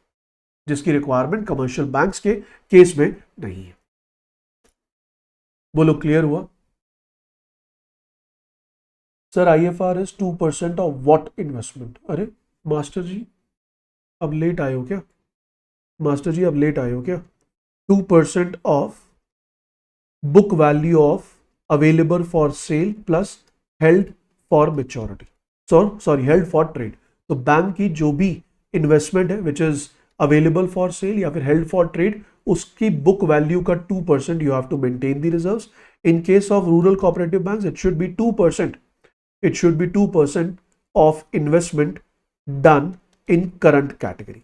जिसकी रिक्वायरमेंट कमर्शियल बैंक्स के केस में नहीं है. बोलो क्लियर हुआ? Sir IFR is 2% of what investment? अरे मास्टर जी अब लेट आए हो क्या? मास्टर जी अब लेट आए हो क्या? 2% of book value of available for sale plus held for maturity, sorry held for trade. तो बैंक की जो भी इन्वेस्टमेंट है which is available for sale या फिर हेल्ड फॉर ट्रेड, उसकी बुक वैल्यू का 2% you have to maintain the reserves. In case of rural cooperative banks it should be 2%. It should be 2% of investment done in current category.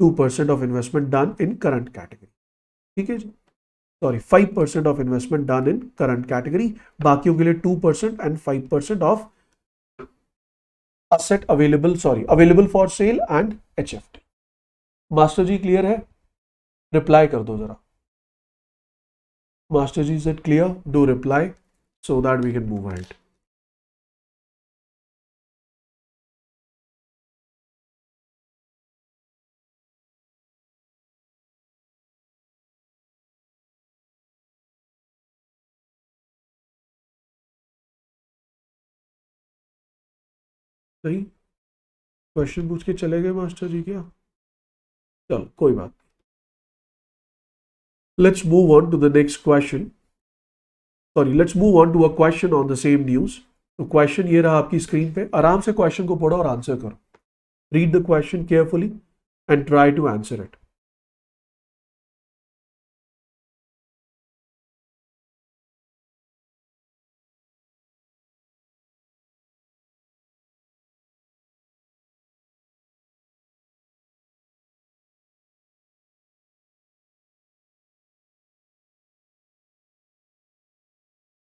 2% of investment done in current category. ठीक है जी? Sorry, 5% of investment done in current category. बाकियों के लिए 2% and 5% of asset available for sale and HFT. Master जी clear है? Reply कर दो जरा. मास्टर जी, is it clear? Do reply so that we can move ahead. नहीं, क्वेश्चन पूछ के चले गए मास्टर जी क्या? चलो कोई बात. Let's move on to the next question. Sorry, let's move on to a question on the same news. तो क्वेश्चन ये रहा आपकी स्क्रीन पे. आराम से क्वेश्चन को पढ़ो और आंसर करो. Read the question carefully and try to answer it.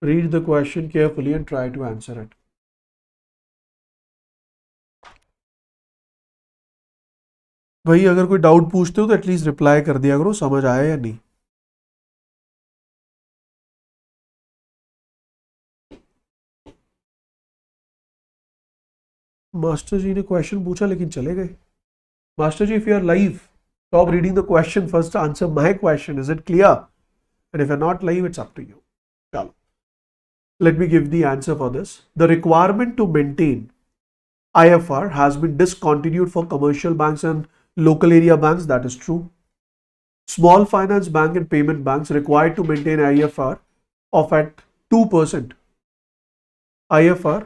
Read the question carefully and try to answer it. भाई अगर कोई डाउट पूछते हो तो एटलीस्ट रिप्लाई कर दिया करो, समझ आया या नहीं. मास्टर जी ने क्वेश्चन पूछा लेकिन चले गए. मास्टर जी, if you are live, stop reading the question, first answer my question. Is it clear? And if you're not live, it's up to you. Chalo. Let me give the answer for this. The requirement to maintain IFR has been discontinued for commercial banks and local area banks. That is true. Small finance bank and payment banks required to maintain IFR of at 2%. IFR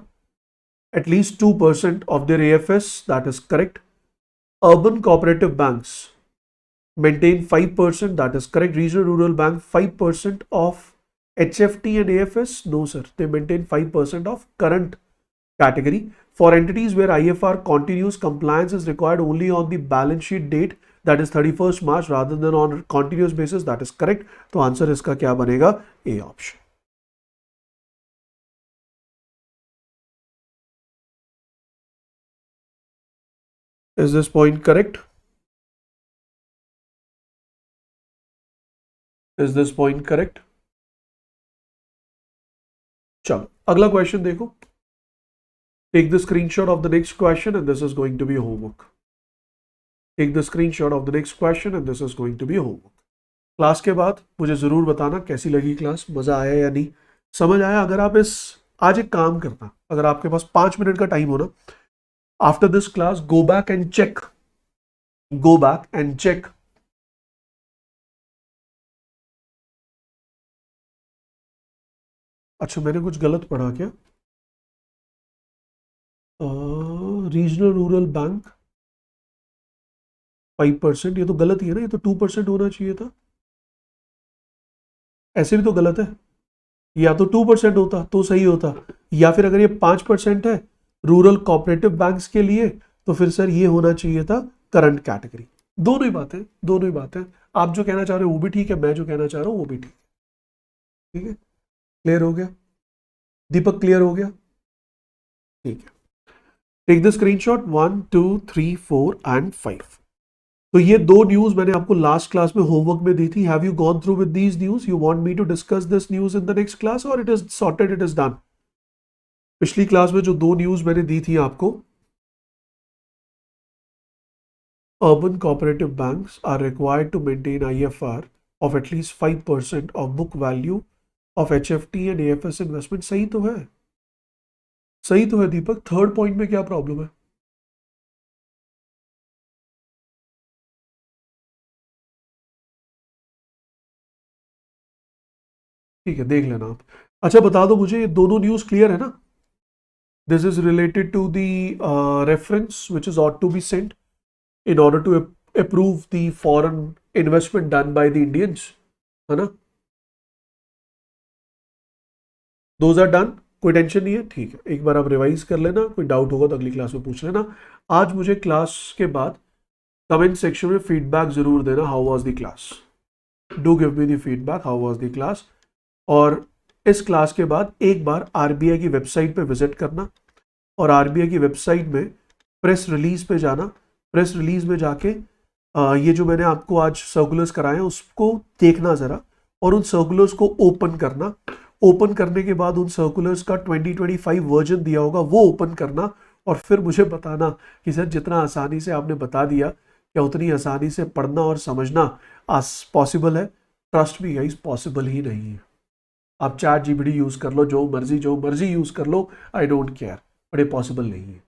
at least 2% of their AFS. That is correct. Urban cooperative banks maintain 5%. That is correct. Regional rural bank 5% of HFT and AFS. No sir, they maintain 5% of current category. For entities where IFR continues, compliance is required only on the balance sheet date, that is 31st March, rather than on a continuous basis. That is correct. तो answer इसका क्या बनेगा? A option. Is this point correct? Is this point correct? चलो अगला question देखो. Take the screenshot of the next question and this is going to be homework. Take the screenshot of the next question and this is going to be homework. Class के बाद मुझे ज़रूर बताना कैसी लगी क्लास, मज़ा आया या नहीं, समझ आया। अगर आप आज एक काम करना, अगर आपके पास 5 मिनट का टाइम हो ना, after this class go back and check. अच्छा, मैंने कुछ गलत पढ़ा क्या? रीजनल रूरल बैंक 5%, ये तो गलत ही है ना, ये तो 2% होना चाहिए था। ऐसे भी तो गलत है, या तो 2% होता तो सही होता, या फिर अगर ये 5% है रूरल कोऑपरेटिव बैंक्स के लिए, तो फिर सर ये होना चाहिए था करंट कैटेगरी। दोनों ही बातें, दोनों ही बातें। आप जो कहना चाह रहे हो वो भी ठीक है, मैं जो कहना चाह रहा हूँ वो भी ठीक है। ठीक है, क्लियर हो गया? दीपक क्लियर हो गया? ठीक है, टेक द स्क्रीनशॉट 1 2 3 4 एंड 5। तो ये दो न्यूज मैंने आपको लास्ट क्लास में होमवर्क में दी थी। Have you gone through with these news? You want me to discuss this news in the next class और it is sorted, it is done? पिछली क्लास में जो दो न्यूज मैंने दी थी आपको, urban cooperative banks are required to maintain IFR of at least 5% of book value of HFT and AFS investment। सही तो है, सही तो है दीपक। थर्ड पॉइंट में क्या प्रॉब्लम है? ठीक है, देख लेना आप। अच्छा बता दो मुझे, ये दोनों न्यूज क्लियर है ना? This is related to the reference which is ought to be sent in order to approve the foreign investment done by the Indians, है ना? दोज आर डन, कोई टेंशन नहीं है। ठीक है, एक बार आप रिवाइज कर लेना, कोई डाउट होगा तो अगली क्लास में पूछ लेना। आज मुझे क्लास के बाद कमेंट सेक्शन में फीडबैक जरूर देना, how was the class. Do give me the feedback, how was the class. और इस क्लास के बाद एक बार आरबीआई की वेबसाइट पे विजिट करना, और आरबीआई की वेबसाइट में प्रेस रिलीज पे जाना। प्रेस रिलीज में जाके ये जो मैंने आपको आज सर्कुलर्स कराए हैं उसको देखना ज़रा, और उन सर्कुलर्स को ओपन करना। ओपन करने के बाद उन सर्कुलर्स का 2025 वर्जन दिया होगा वो ओपन करना, और फिर मुझे बताना कि सर जितना आसानी से आपने बता दिया, क्या उतनी आसानी से पढ़ना और समझना पॉसिबल है? ट्रस्ट मी गाइस, पॉसिबल ही नहीं है। आप चैट जीपीटी यूज़ कर लो, जो मर्जी यूज़ कर लो, आई डोंट केयर, बट ये पॉसिबल नहीं है।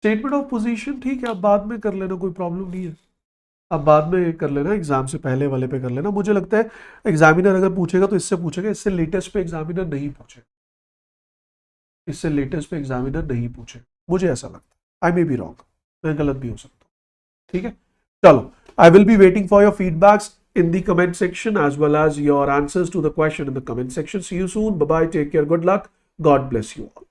स्टेटमेंट ऑफ पोजीशन ठीक है, आप बाद में कर लेना, कोई प्रॉब्लम नहीं है। आप बाद में कर लेना, एग्जाम से पहले वाले पे कर लेना। मुझे लगता है एग्जामिनर अगर पूछेगा तो इससे पूछेगा, इससे लेटेस्ट पे एग्जामिनर नहीं पूछे, इससे लेटेस्ट पे एग्जामिनर नहीं पूछे, मुझे ऐसा लगता है। आई मे बी रॉन्ग, मैं गलत भी हो सकता हूँ। ठीक है, चलो, I will be waiting for your feedbacks in the comment section as well as your answers to the question in the comment section. See you soon. Bye bye. Take care. Good luck. God bless you all.